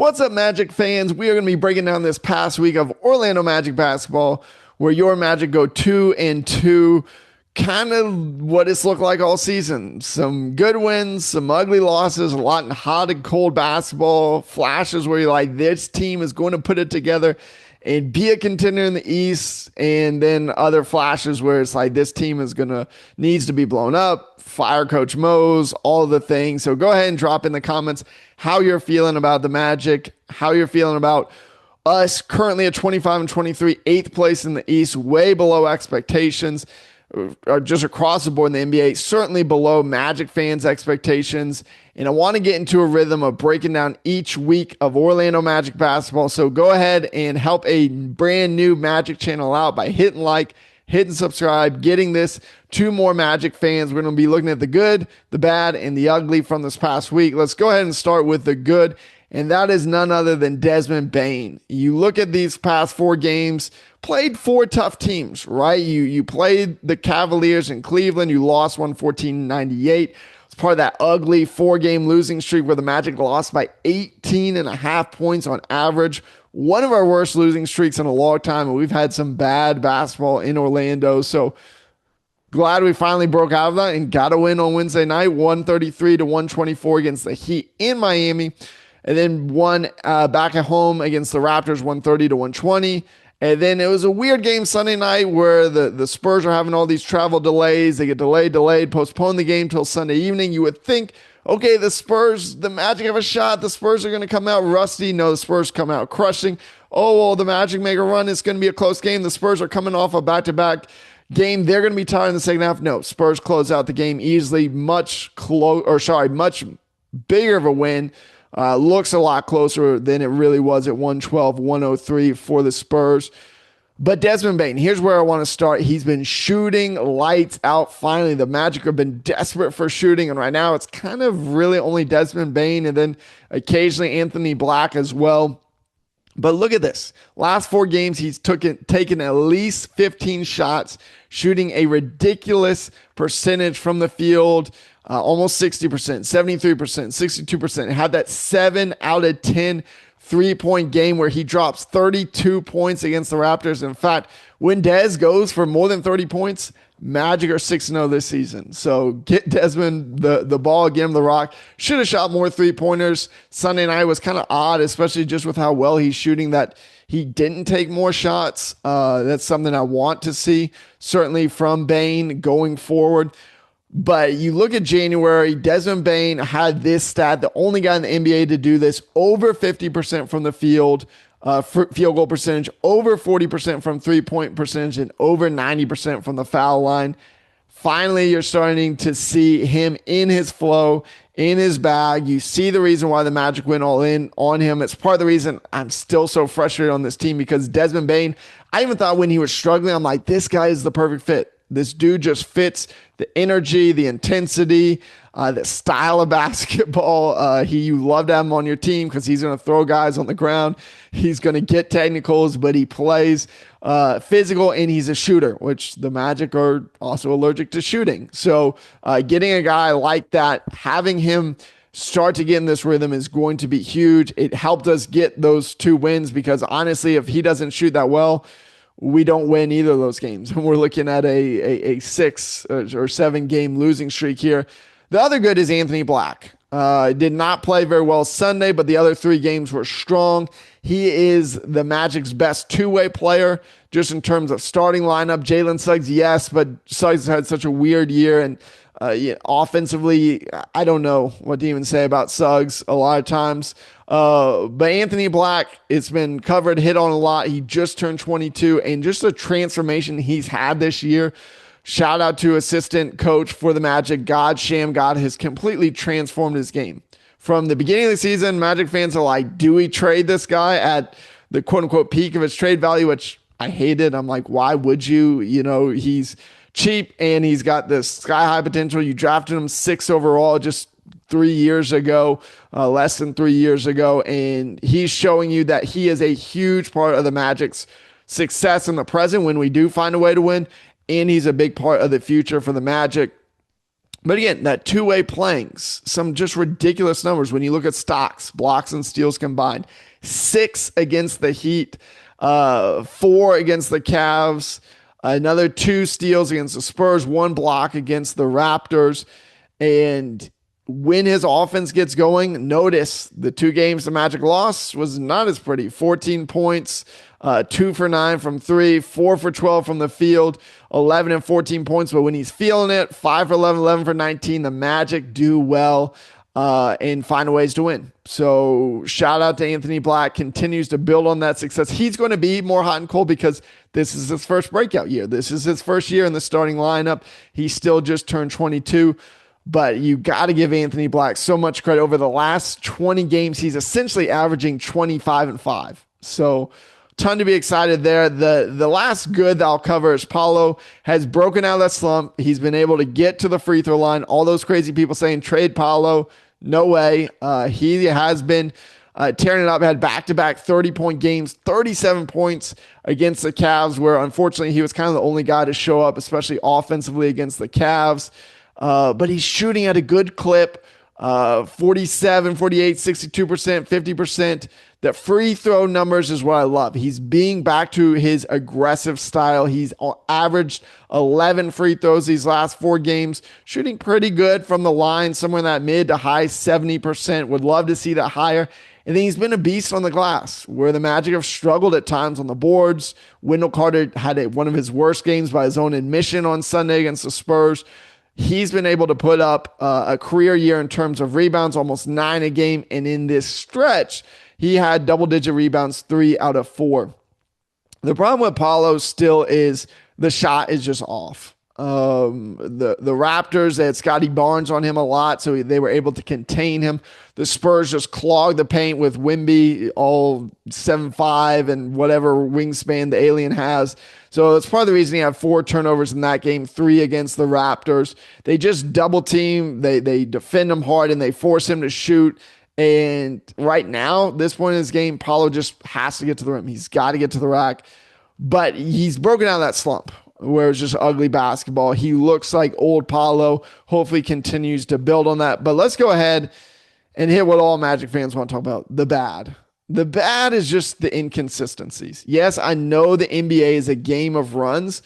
What's up, Magic fans? We are going to be breaking down this past week of Orlando Magic basketball, where your Magic go 2-2. Kind of what it's looked like all season. Some good wins, some ugly losses, a lot in hot and cold basketball. Flashes where you're like, this team is going to put it together and be a contender in the East. And then other flashes where it's like, this team needs to be blown up. Fire Coach Mose, all the things. So go ahead and drop in the comments how you're feeling about the Magic, how you're feeling about us currently at 25-23, eighth place in the East, way below expectations. Just across the board in the NBA, certainly below Magic fans' expectations. And I want to get into a rhythm of breaking down each week of Orlando Magic basketball. So go ahead and help a brand new Magic channel out by hitting like, hitting subscribe, getting this to more Magic fans. We're going to be looking at the good, the bad, and the ugly from this past week. Let's go ahead and start with the good, and that is none other than Desmond Bane. You look at these past four games, played four tough teams, right? You played the Cavaliers in Cleveland. You lost 114-98. It's part of that ugly four-game losing streak where the Magic lost by 18.5 points on average. One of our worst losing streaks in a long time, and we've had some bad basketball in Orlando. So glad we finally broke out of that and got a win on Wednesday night, 133-124 against the Heat in Miami. And then won back at home against the Raptors, 130-120. And then it was a weird game Sunday night where the Spurs are having all these travel delays. They get delayed, postpone the game till Sunday evening. You would think, okay, the Magic have a shot. The Spurs are going to come out rusty. No, the Spurs come out crushing. Oh, well, the Magic make a run. It's going to be a close game. The Spurs are coming off a back-to-back game. They're going to be tired in the second half. No, Spurs close out the game easily. Much bigger of a win. Looks a lot closer than it really was at 112-103 for the Spurs. But Desmond Bane, here's where I want to start. He's been shooting lights out finally. The Magic have been desperate for shooting, and right now it's kind of really only Desmond Bane and then occasionally Anthony Black as well. But look at this. Last four games, he's taken at least 15 shots, shooting a ridiculous percentage from the field. Almost 60%, 73%, 62%. Had that 7 out of 10 3-point game where he drops 32 points against the Raptors. In fact, when Dez goes for more than 30 points, Magic are 6-0 this season. So get Desmond the ball, get him the rock. Should have shot more three-pointers. Sunday night was kind of odd, especially just with how well he's shooting, that he didn't take more shots. That's something I want to see, certainly from Bane going forward. But you look at January, Desmond Bane had this stat, the only guy in the NBA to do this, over 50% from the field, field goal percentage, over 40% from three-point percentage, and over 90% from the foul line. Finally, you're starting to see him in his flow, in his bag. You see the reason why the Magic went all in on him. It's part of the reason I'm still so frustrated on this team, because Desmond Bane, I even thought when he was struggling, I'm like, this guy is the perfect fit. This dude just fits the energy, the intensity, the style of basketball. You love to have him on your team because he's going to throw guys on the ground. He's going to get technicals, but he plays physical, and he's a shooter, which the Magic are also allergic to shooting. So getting a guy like that, having him start to get in this rhythm is going to be huge. It helped us get those 2 wins because honestly, if he doesn't shoot that well, we don't win either of those games. We're looking at a 6 or 7 game losing streak here. The other good is Anthony Black. Did not play very well Sunday, but the other 3 games were strong. He is the Magic's best two-way player, just in terms of starting lineup. Jalen Suggs, yes, but Suggs had such a weird year, and offensively, I don't know what to even say about Suggs a lot of times. But Anthony Black, it's been covered, hit on a lot. He just turned 22, and just the transformation he's had this year. Shout out to assistant coach for the Magic, God has completely transformed his game. From the beginning of the season, Magic fans are like, do we trade this guy at the quote-unquote peak of his trade value, which I hated. I'm like, why would you? He's cheap and he's got this sky-high potential. You drafted him 6 overall just 3 years ago, less than 3 years ago, and he's showing you that he is a huge part of the Magic's success in the present when we do find a way to win, and he's a big part of the future for the Magic. But again, that two-way playing, some just ridiculous numbers when you look at stocks, blocks and steals combined. 6 against the Heat, 4 against the Cavs, another 2 steals against the Spurs, 1 block against the Raptors. And when his offense gets going, notice the 2 games the Magic lost was not as pretty. 14 points, 2 for 9 from 3, 4 for 12 from the field, 11 and 14 points. But when he's feeling it, 5 for 11, 11 for 19, the Magic do well and find ways to win. So shout out to Anthony Black, continues to build on that success. He's going to be more hot and cold because this is his first breakout year. This is his first year in the starting lineup. He still just turned 22. But you got to give Anthony Black so much credit. Over the last 20 games, he's essentially averaging 25 and 5. So ton to be excited there. The last good that I'll cover is Paolo has broken out of that slump. He's been able to get to the free throw line. All those crazy people saying trade Paolo, no way. He has been tearing it up. Had back-to-back 30-point games, 37 points against the Cavs, where unfortunately he was kind of the only guy to show up, especially offensively against the Cavs. But he's shooting at a good clip, 47, 48, 62%, 50%. The free throw numbers is what I love. He's being back to his aggressive style. He's averaged 11 free throws these last 4 games, shooting pretty good from the line, somewhere in that mid to high 70%. Would love to see that higher. And then he's been a beast on the glass, where the Magic have struggled at times on the boards. Wendell Carter had one of his worst games by his own admission on Sunday against the Spurs. He's been able to put up a career year in terms of rebounds, almost 9 a game. And in this stretch, he had double-digit rebounds 3 out of 4. The problem with Paolo still is the shot is just off. The Raptors, they had Scotty Barnes on him a lot, so they were able to contain him. The Spurs just clogged the paint with Wemby, all 7'5" and whatever wingspan the alien has. So that's part of the reason he had 4 turnovers in that game, 3 against the Raptors. They just double team, they defend him hard, and they force him to shoot. And right now, this point in his game, Paolo just has to get to the rim. He's got to get to the rack. But he's broken out of that slump where it's just ugly basketball. He looks like old Paolo. Hopefully continues to build on that. But let's go ahead and hit what all Magic fans want to talk about, the bad. The bad is just the inconsistencies. Yes, I know the NBA is a game of runs,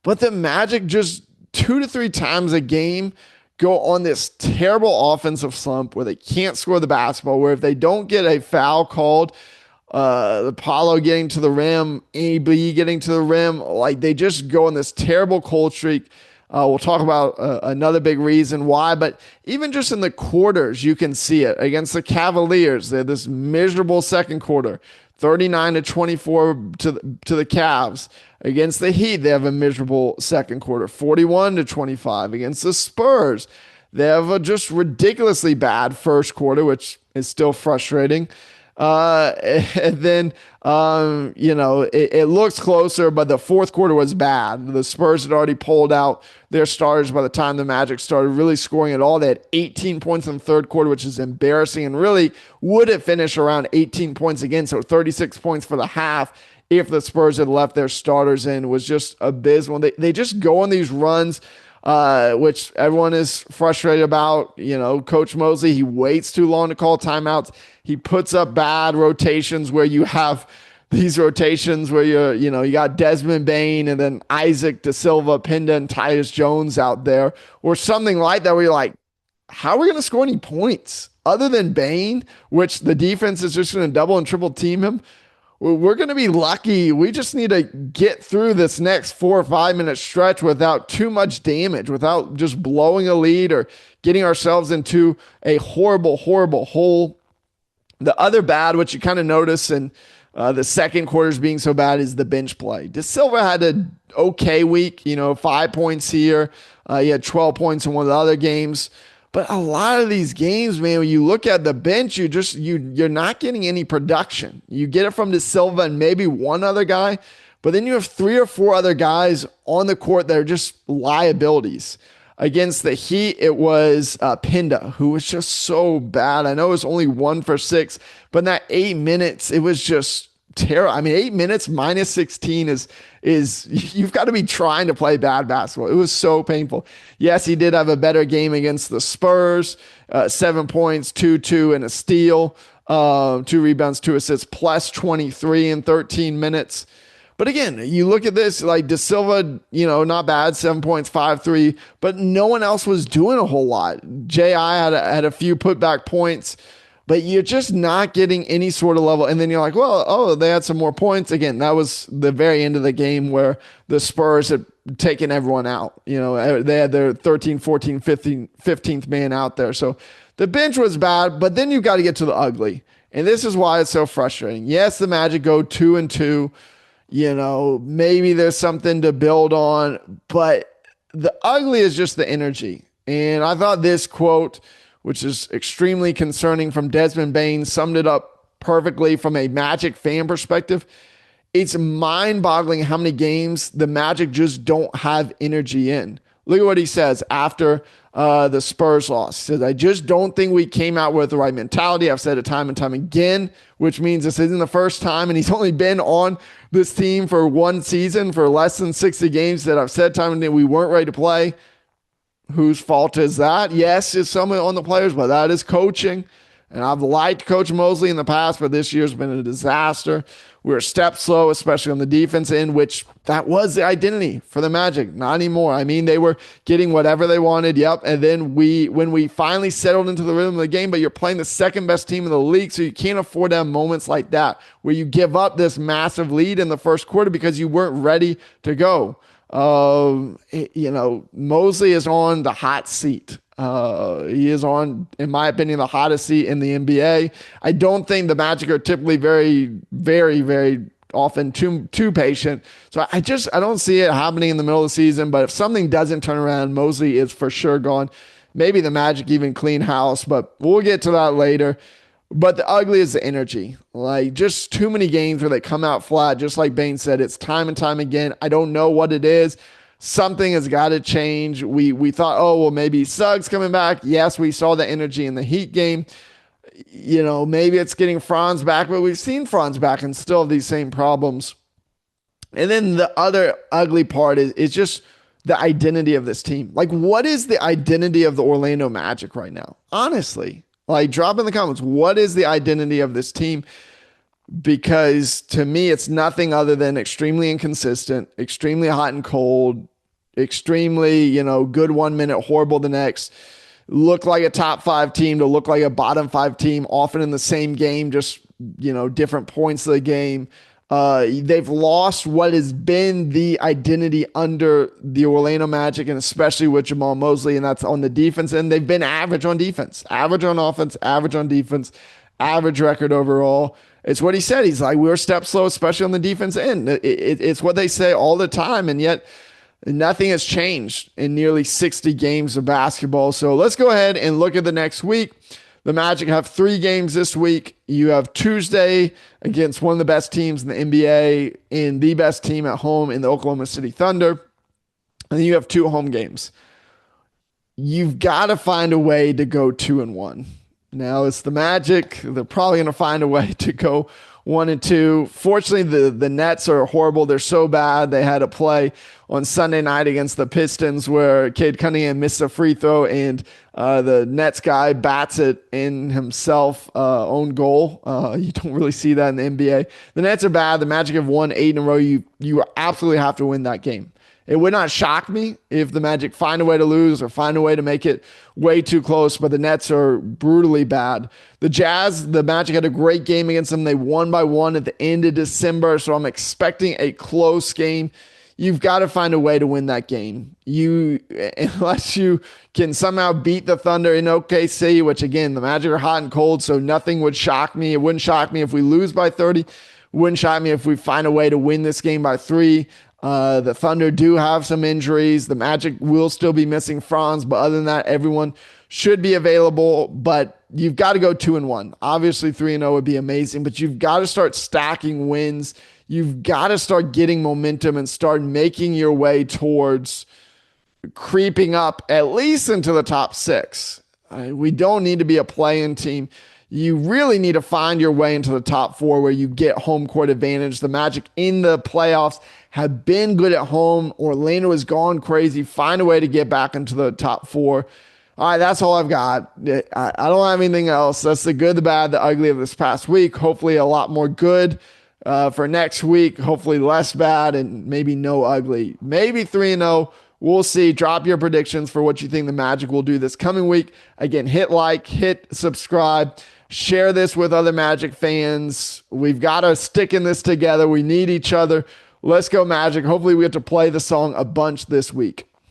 but the Magic just 2 to 3 times a game go on this terrible offensive slump where they can't score the basketball, where if they don't get a foul called, the Paolo getting to the rim, AB getting to the rim, like they just go on this terrible cold streak. We'll talk about another big reason why, but even just in the quarters, you can see it. Against the Cavaliers, they had this miserable second quarter, 39-24 to the Cavs. Against the Heat, they have a miserable second quarter, 41-25. Against the Spurs, they have a just ridiculously bad first quarter, which is still frustrating. And then, it looks closer, but the fourth quarter was bad. The Spurs had already pulled out their starters by the time the Magic started really scoring at all. They had 18 points in the third quarter, which is embarrassing, and really would have finished around 18 points again. So 36 points for the half if the Spurs had left their starters in. Was just abysmal. They just go on these runs, which everyone is frustrated about. Coach Mosley, he waits too long to call timeouts. He puts up bad rotations where you have these rotations where you got Desmond Bane and then Isaac De Silva, Pinda, and Tyus Jones out there, or something like that, where you're like, how are we going to score any points other than Bane, which the defense is just going to double and triple team him? We're going to be lucky. We just need to get through this next 4 or 5 minute stretch without too much damage, without just blowing a lead or getting ourselves into a horrible, horrible hole. The other bad, which you kind of notice in the second quarters being so bad, is the bench play. De Silva had an okay week, 5 points here. He had 12 points in one of the other games. But a lot of these games, man, when you look at the bench, you're not getting any production. You get it from De Silva and maybe one other guy, but then you have 3 or 4 other guys on the court that are just liabilities. Against the Heat, it was Pinda, who was just so bad. I know it was only 1 for 6, but in that 8 minutes, it was just terrible. I mean, 8 minutes minus 16 is you've got to be trying to play bad basketball. It was so painful. Yes, he did have a better game against the Spurs. 7 points, 2 and a steal, 2 rebounds, 2 assists, plus 23 in 13 minutes. But again, you look at this, like De Silva, not bad, 7 points, 5-3, but no one else was doing a whole lot. J.I. had a few putback points, but you're just not getting any sort of level. And then you're like, well, oh, they had some more points. Again, that was the very end of the game where the Spurs had taken everyone out. They had their 13, 14, 15th man out there. So the bench was bad, but then you've got to get to the ugly. And this is why it's so frustrating. Yes, the Magic go 2-2. Maybe there's something to build on, but the ugly is just the energy. And I thought this quote, which is extremely concerning, from Desmond Bane, summed it up perfectly from a Magic fan perspective. It's mind-boggling how many games the Magic just don't have energy in. Look at what he says after the Spurs loss. He says, I just don't think we came out with the right mentality. I've said it time and time again, which means this isn't the first time, and he's only been on this team for one season, for less than 60 games, that I've said time and again we weren't ready to play. Whose fault is that? Yes, it's some on the players, but that is coaching. And I've liked Coach Mosley in the past, but this year's been a disaster. We were a step slow, especially on the defense end, which that was the identity for the Magic. Not anymore. I mean, they were getting whatever they wanted. Yep. And then when we finally settled into the rhythm of the game, but you're playing the second best team in the league, so you can't afford to have moments like that where you give up this massive lead in the first quarter because you weren't ready to go. Mosley is on the hot seat. He is on, in my opinion, the hottest seat in the NBA. I don't think the Magic are typically very, very, very often too patient. So I don't see it happening in the middle of the season. But if something doesn't turn around, Mosley is for sure gone. Maybe the Magic even clean house, but we'll get to that later. But the ugly is the energy. Like, just too many games where they come out flat. Just like Bane said, it's time and time again. I don't know what it is. Something has got to change. We thought, oh, well, maybe Suggs coming back. Yes, we saw the energy in the Heat game. Maybe it's getting Franz back, but we've seen Franz back and still have these same problems. And then the other ugly part is just the identity of this team. Like, what is the identity of the Orlando Magic right now? Honestly. Like, drop in the comments, what is the identity of this team? Because to me, it's nothing other than extremely inconsistent, extremely hot and cold, extremely, good 1 minute, horrible the next. Look like a top 5 team to look like a bottom 5 team, often in the same game, just, different points of the game. They've lost what has been the identity under the Orlando Magic, and especially with Jamahl Mosley, and that's on the defense. And they've been average on defense, average on offense, average on defense, average record overall. It's what he said. He's like, we're a step slow, especially on the defense end. It's what they say all the time, and yet nothing has changed in nearly 60 games of basketball. So let's go ahead and look at the next week. The Magic have 3 games this week. You have Tuesday against one of the best teams in the NBA and the best team at home in the Oklahoma City Thunder. And then you have 2 home games. You've got to find a way to go 2-1. Now it's the Magic. They're probably going to find a way to go 1-2. Fortunately, the Nets are horrible. They're so bad. They had a play on Sunday night against the Pistons where Cade Cunningham missed a free throw and the Nets guy bats it in himself, own goal. You don't really see that in the NBA. The Nets are bad. The Magic have won 8 in a row. You absolutely have to win that game. It would not shock me if the Magic find a way to lose or find a way to make it way too close, but the Nets are brutally bad. The Jazz, the Magic had a great game against them. They won by 1 at the end of December, so I'm expecting a close game. You've got to find a way to win that game. Unless you can somehow beat the Thunder in OKC, which again, the Magic are hot and cold, so nothing would shock me. It wouldn't shock me if we lose by 30. It wouldn't shock me if we find a way to win this game by 3. The Thunder do have some injuries. The Magic will still be missing Franz, but other than that, everyone should be available. But you've got to go 2-1. Obviously, 3-0 would be amazing, but you've got to start stacking wins. You've got to start getting momentum and start making your way towards creeping up at least into the top 6. We don't need to be a play-in team. You really need to find your way into the top four where you get home court advantage. The Magic in the playoffs have been good at home. Orlando has gone crazy. Find a way to get back into the top four. All right, that's all I've got. I don't have anything else. That's the good, the bad, the ugly of this past week. Hopefully a lot more good for next week. Hopefully less bad and maybe no ugly. Maybe 3-0. We'll see. Drop your predictions for what you think the Magic will do this coming week. Again, hit like, hit subscribe, share this with other Magic fans. We've got to stick in this together. We need each other. Let's go Magic. Hopefully we get to play the song a bunch this week.